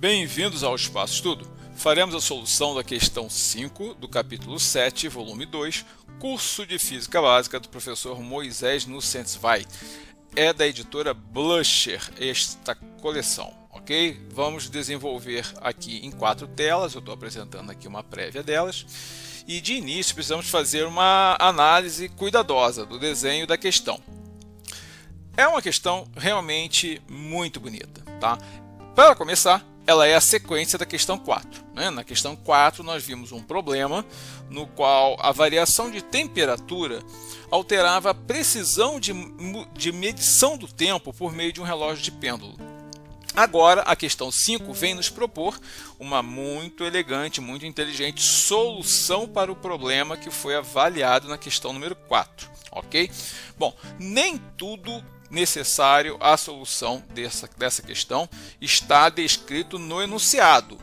Bem-vindos ao Espaço Estudo. Faremos a solução da questão 5 do capítulo 7, volume 2, curso de Física Básica do professor Moisés Nussensweig. É da editora Blusher esta coleção, ok? Vamos desenvolver aqui em 4 telas, eu estou apresentando aqui uma prévia delas. E de início precisamos fazer uma análise cuidadosa do desenho da questão. É uma questão realmente muito bonita, tá? Para começar, ela é a sequência da questão 4. Né? Na questão 4 nós vimos um problema no qual a variação de temperatura alterava a precisão de medição do tempo por meio de um relógio de pêndulo. Agora, a questão 5 vem nos propor uma muito elegante, muito inteligente solução para o problema que foi avaliado na questão número 4. Ok? Bom, nem tudo necessário à solução dessa questão está descrito no enunciado.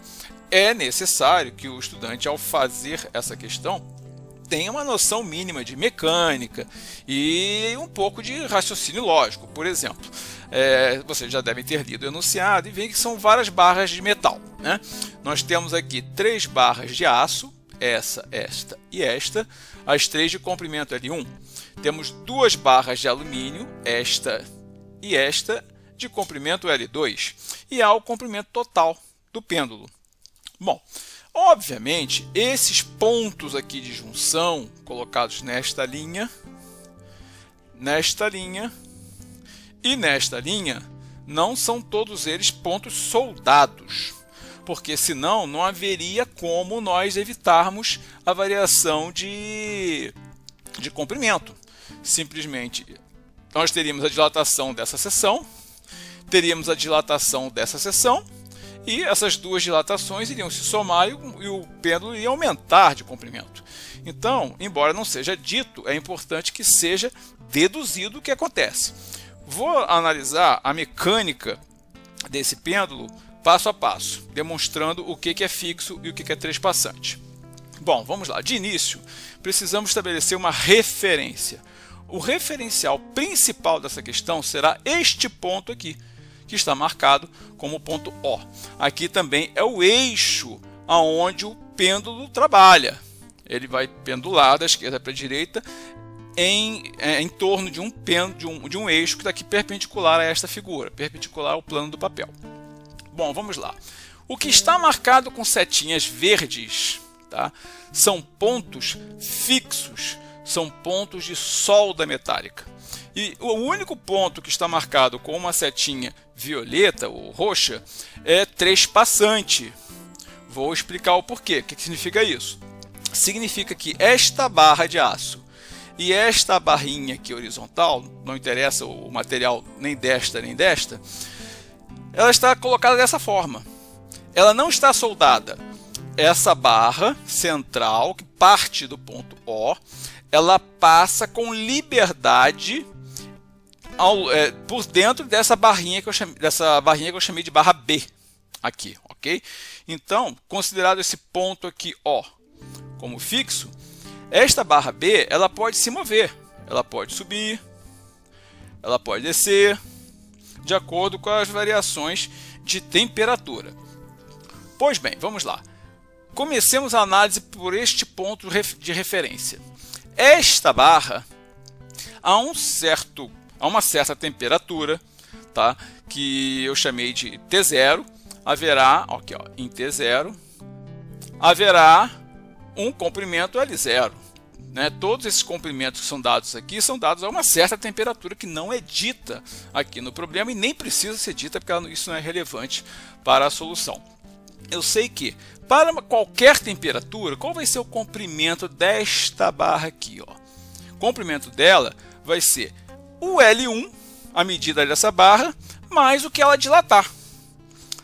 É necessário que o estudante, ao fazer essa questão, tenha uma noção mínima de mecânica e um pouco de raciocínio lógico. Por exemplo, vocês já devem ter lido o enunciado e veem que são várias barras de metal, né? Nós temos aqui 3 barras de aço, essa, esta e esta, as 3 de comprimento L1. Temos 2 barras de alumínio, esta e esta, de comprimento L2, e há o comprimento total do pêndulo. Bom, obviamente, esses pontos aqui de junção, colocados nesta linha e nesta linha, não são todos eles pontos soldados, porque senão não haveria como nós evitarmos a variação de comprimento. Simplesmente, nós teríamos a dilatação dessa seção, teríamos a dilatação dessa seção, e essas duas dilatações iriam se somar e o pêndulo iria aumentar de comprimento. Então, embora não seja dito, é importante que seja deduzido o que acontece. Vou analisar a mecânica desse pêndulo passo a passo, demonstrando o que é fixo e o que é trespassante. Bom, vamos lá. De início, precisamos estabelecer uma referência. O referencial principal dessa questão será este ponto aqui, que está marcado como ponto O. Aqui também é o eixo aonde o pêndulo trabalha. Ele vai pendular da esquerda para a direita em torno de um eixo que está aqui perpendicular a esta figura, perpendicular ao plano do papel. Bom, vamos lá. O que está marcado com setinhas verdes, tá, são pontos fixos, são pontos de solda metálica. E o único ponto que está marcado com uma setinha violeta ou roxa é trespassante. Vou explicar o porquê. O que significa isso? Significa que esta barra de aço e esta barrinha aqui horizontal, não interessa o material nem desta, ela está colocada dessa forma. Ela não está soldada. Essa barra central, que parte do ponto O, ela passa com liberdade por dentro dessa barrinha que eu chamei de barra B aqui, ok? Então, considerado esse ponto aqui O como fixo, esta barra B ela pode se mover, ela pode subir, ela pode descer, de acordo com as variações de temperatura. Pois bem, vamos lá. Comecemos a análise por este ponto de referência. Esta barra, a uma certa temperatura, tá, que eu chamei de T0, haverá, aqui, ó, em T0, haverá um comprimento L0. Né? Todos esses comprimentos que são dados aqui são dados a uma certa temperatura que não é dita aqui no problema e nem precisa ser dita porque isso não é relevante para a solução. Eu sei que para qualquer temperatura, qual vai ser o comprimento desta barra aqui? Ó? O comprimento dela vai ser o L1, a medida dessa barra, mais o que ela dilatar.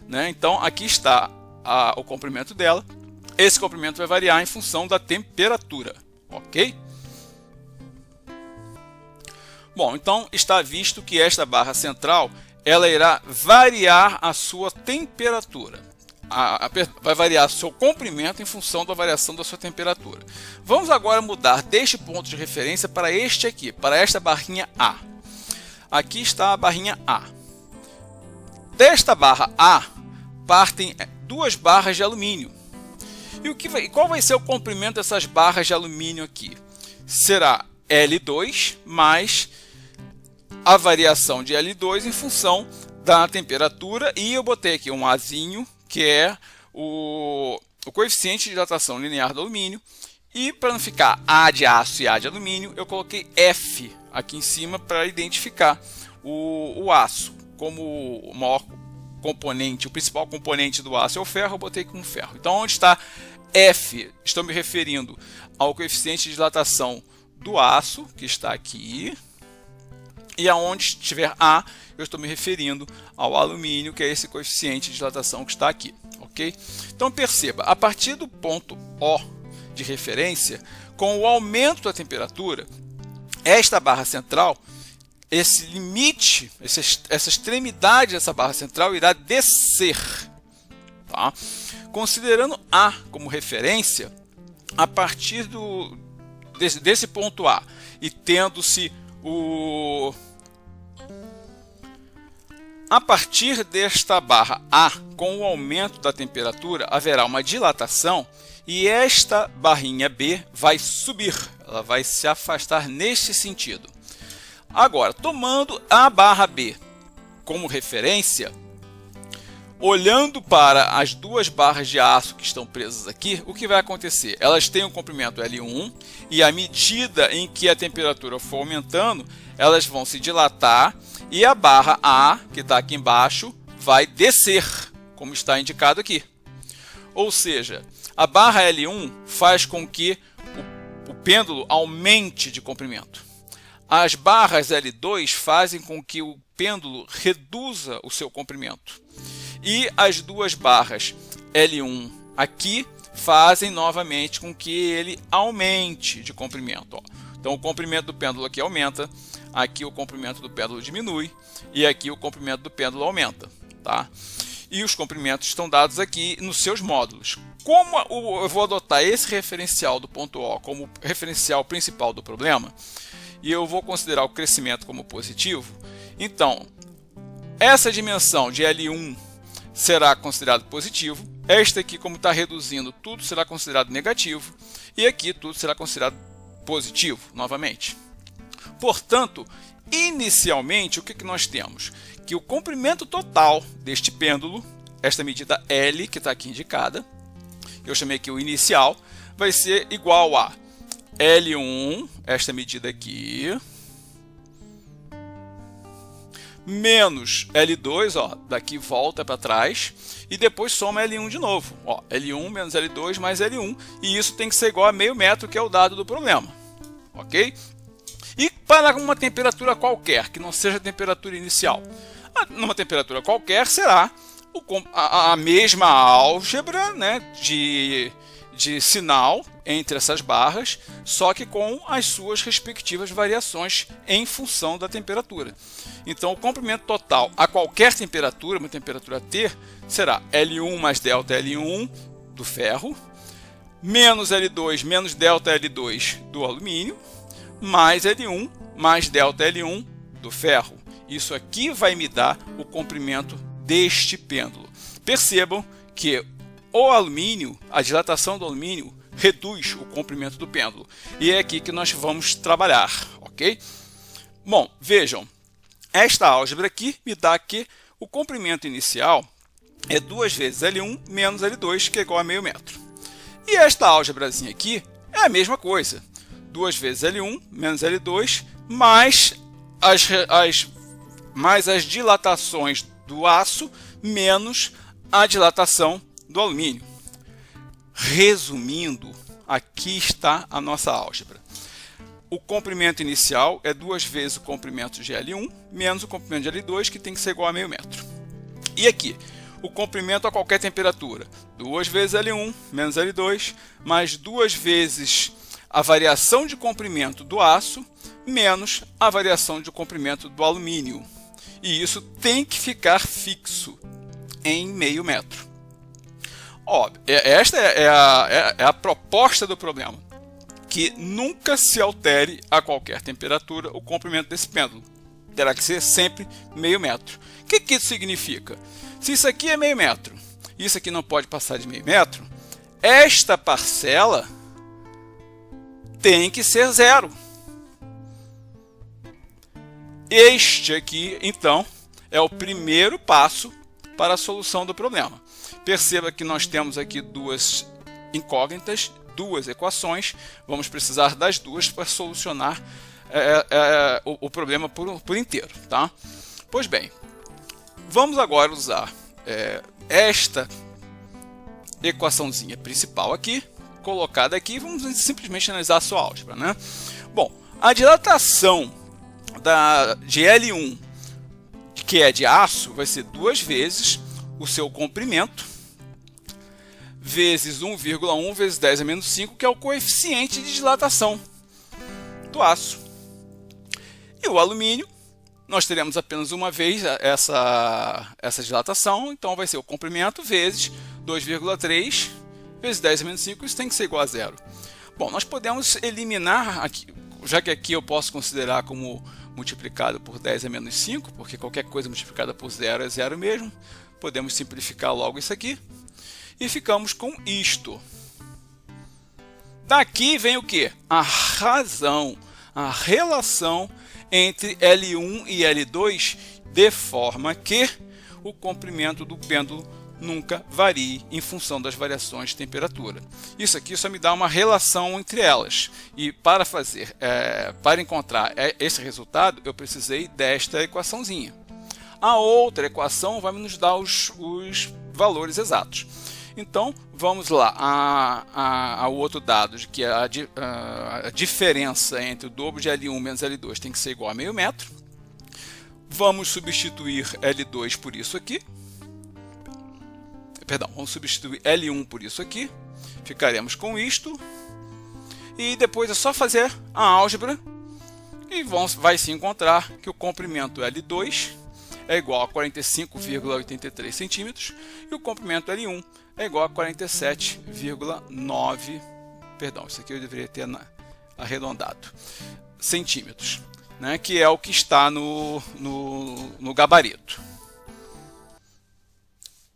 Né? Então, aqui está o comprimento dela. Esse comprimento vai variar em função da temperatura. Ok? Bom, então está visto que esta barra central ela irá variar a sua temperatura. Vai variar seu comprimento em função da variação da sua temperatura. Vamos agora mudar deste ponto de referência para este aqui, para esta barrinha A. Aqui está a barrinha A. Desta barra A partem duas barras de alumínio. E qual vai ser o comprimento dessas barras de alumínio aqui? Será L2 mais a variação de L2 em função da temperatura, e eu botei aqui um Azinho, que é o coeficiente de dilatação linear do alumínio, e para não ficar A de aço e A de alumínio, eu coloquei F aqui em cima para identificar o aço como o maior componente, o principal componente do aço é o ferro, eu botei com ferro. Então, onde está F? Estou me referindo ao coeficiente de dilatação do aço, que está aqui, e aonde estiver A, eu estou me referindo ao alumínio, que é esse coeficiente de dilatação que está aqui, ok? Então perceba, a partir do ponto O de referência, com o aumento da temperatura, esta barra central, esse limite, essa extremidade dessa barra central irá descer, tá? Considerando A como referência, a partir desse ponto A e tendo-se a partir desta barra A, com o aumento da temperatura, haverá uma dilatação e esta barrinha B vai subir, ela vai se afastar neste sentido. Agora, tomando a barra B como referência, olhando para as duas barras de aço que estão presas aqui, o que vai acontecer? Elas têm um comprimento L1 e à medida em que a temperatura for aumentando, elas vão se dilatar e a barra A, que está aqui embaixo, vai descer, como está indicado aqui. Ou seja, a barra L1 faz com que o pêndulo aumente de comprimento. As barras L2 fazem com que o pêndulo reduza o seu comprimento. E as duas barras L1 aqui fazem novamente com que ele aumente de comprimento. Então o comprimento do pêndulo aqui aumenta, aqui o comprimento do pêndulo diminui e aqui o comprimento do pêndulo aumenta, tá? E os comprimentos estão dados aqui nos seus módulos. Como eu vou adotar esse referencial do ponto O como referencial principal do problema, e eu vou considerar o crescimento como positivo, então essa dimensão de L1 será considerado positivo, esta aqui, como está reduzindo, tudo será considerado negativo, e aqui tudo será considerado positivo, novamente. Portanto, inicialmente, o que nós temos? Que o comprimento total deste pêndulo, esta medida L, que está aqui indicada, eu chamei aqui o inicial, vai ser igual a L1, esta medida aqui, menos L2, ó, daqui volta para trás, e depois soma L1 de novo. Ó, L1 menos L2 mais L1, e isso tem que ser igual a meio metro, que é o dado do problema. Ok? E para uma temperatura qualquer, que não seja a temperatura inicial. Numa temperatura qualquer será a mesma álgebra, né, de sinal entre essas barras, só que com as suas respectivas variações em função da temperatura. Então o comprimento total a qualquer temperatura, uma temperatura T, será L1 mais delta L1 do ferro, menos L2 menos delta L2 do alumínio, mais L1 mais delta L1 do ferro. Isso aqui vai me dar o comprimento deste pêndulo. Percebam que o alumínio, a dilatação do alumínio, reduz o comprimento do pêndulo. E é aqui que nós vamos trabalhar, ok? Bom, vejam, esta álgebra aqui me dá que o comprimento inicial é 2 vezes L1 menos L2, que é igual a meio metro. E esta álgebrazinha aqui é a mesma coisa. 2 vezes L1 menos L2 mais as dilatações do aço menos a dilatação do alumínio. Resumindo, aqui está a nossa álgebra. O comprimento inicial é 2 vezes o comprimento de L1 menos o comprimento de L2, que tem que ser igual a meio metro. E aqui, o comprimento a qualquer temperatura, 2 vezes L1 menos L2 mais 2 vezes a variação de comprimento do aço menos a variação de comprimento do alumínio. E isso tem que ficar fixo em meio metro. Ó, esta é a proposta do problema, que nunca se altere a qualquer temperatura o comprimento desse pêndulo. Terá que ser sempre meio metro. O que isso significa? Se isso aqui é meio metro isso aqui não pode passar de meio metro, esta parcela tem que ser zero. Este aqui, então, é o primeiro passo para a solução do problema. Perceba que nós temos aqui duas incógnitas, duas equações, vamos precisar das duas para solucionar o problema por inteiro, tá? Pois bem, vamos agora usar esta equaçãozinha principal aqui, colocada aqui, vamos simplesmente analisar a sua álgebra, né? Bom, a dilatação de L1, que é de aço, vai ser 2 vezes o seu comprimento, vezes 1,1 vezes 10 a menos 5, que é o coeficiente de dilatação do aço. E o alumínio, nós teremos apenas uma vez essa dilatação, então vai ser o comprimento vezes 2,3 vezes 10 a menos 5, isso tem que ser igual a zero. Bom, nós podemos eliminar, aqui, já que aqui eu posso considerar como multiplicado por 10 a menos 5, porque qualquer coisa multiplicada por zero é zero mesmo, podemos simplificar logo isso aqui, e ficamos com isto. Daqui vem o que? A razão, a relação entre L1 e L2, de forma que o comprimento do pêndulo nunca varie em função das variações de temperatura. Isso aqui só me dá uma relação entre elas. E para encontrar esse resultado, eu precisei desta equaçãozinha. A outra equação vai nos dar os valores exatos. Então, vamos lá ao outro dado, de que a diferença entre o dobro de L1 menos L2 tem que ser igual a meio metro. Vamos substituir L2 por isso aqui. Perdão, vamos substituir L1 por isso aqui. Ficaremos com isto. E depois é só fazer a álgebra e vai se encontrar que o comprimento L2 é igual a 45,83 centímetros e o comprimento L1 é igual a 47,9, perdão, isso aqui eu deveria ter arredondado, centímetros, né, que é o que está no gabarito.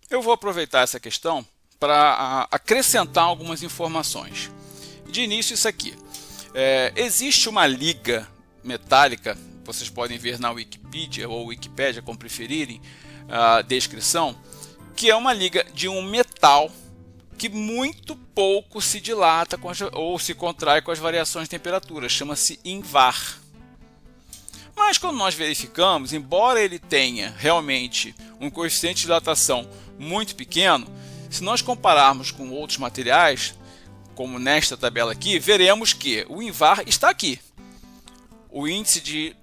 Eu vou aproveitar essa questão para acrescentar algumas informações. De início, isso aqui. Existe uma liga metálica, vocês podem ver na Wikipedia ou Wikipédia, como preferirem, a descrição, que é uma liga de um metal que muito pouco se dilata ou se contrai com as variações de temperatura, chama-se INVAR. Mas quando nós verificamos, embora ele tenha realmente um coeficiente de dilatação muito pequeno, se nós compararmos com outros materiais, como nesta tabela aqui, veremos que o INVAR está aqui. O índice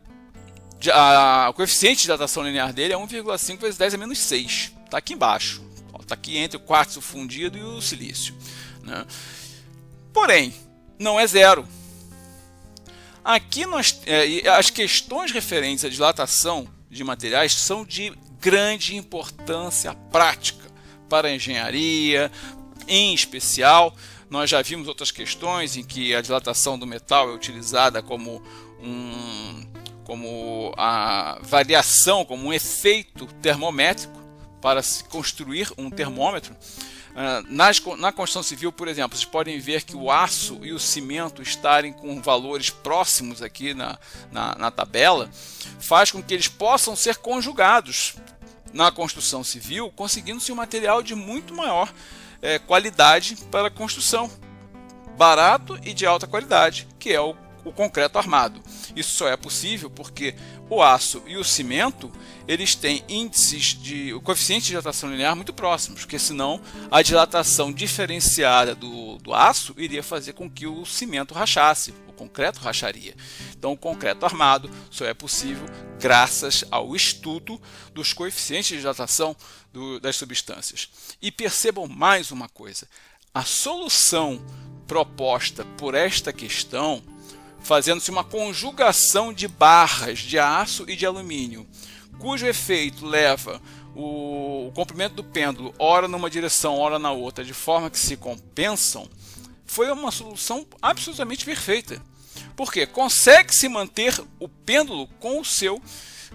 o coeficiente de dilatação linear dele é 1,5 vezes 10 a menos 6. Está aqui embaixo. Está aqui entre o quartzo fundido e o silício, né? Porém, não é zero. Aqui as questões referentes à dilatação de materiais são de grande importância prática para a engenharia, em especial. Nós já vimos outras questões em que a dilatação do metal é utilizada como a variação, como um efeito termométrico para se construir um termômetro. Na construção civil, por exemplo, vocês podem ver que o aço e o cimento estarem com valores próximos aqui na tabela, faz com que eles possam ser conjugados na construção civil, conseguindo-se um material de muito maior qualidade para a construção, barato e de alta qualidade, que é o concreto armado. Isso só é possível porque o aço e o cimento eles têm o coeficiente de dilatação linear muito próximos, porque senão a dilatação diferenciada do aço iria fazer com que o cimento rachasse, o concreto racharia. Então o concreto armado só é possível graças ao estudo dos coeficientes de dilatação das substâncias. E percebam mais uma coisa, a solução proposta por esta questão, fazendo-se uma conjugação de barras de aço e de alumínio, cujo efeito leva o comprimento do pêndulo ora numa direção, ora na outra, de forma que se compensam, foi uma solução absolutamente perfeita. Porque consegue-se manter o pêndulo com o seu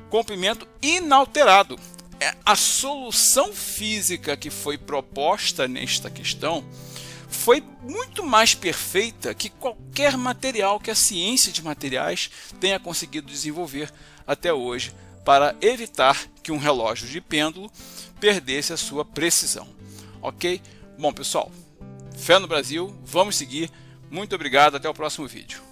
comprimento inalterado. a solução física que foi proposta nesta questão foi muito mais perfeita que qualquer material que a ciência de materiais tenha conseguido desenvolver até hoje para evitar que um relógio de pêndulo perdesse a sua precisão. Ok? Bom, pessoal, fé no Brasil, vamos seguir. Muito obrigado, até o próximo vídeo.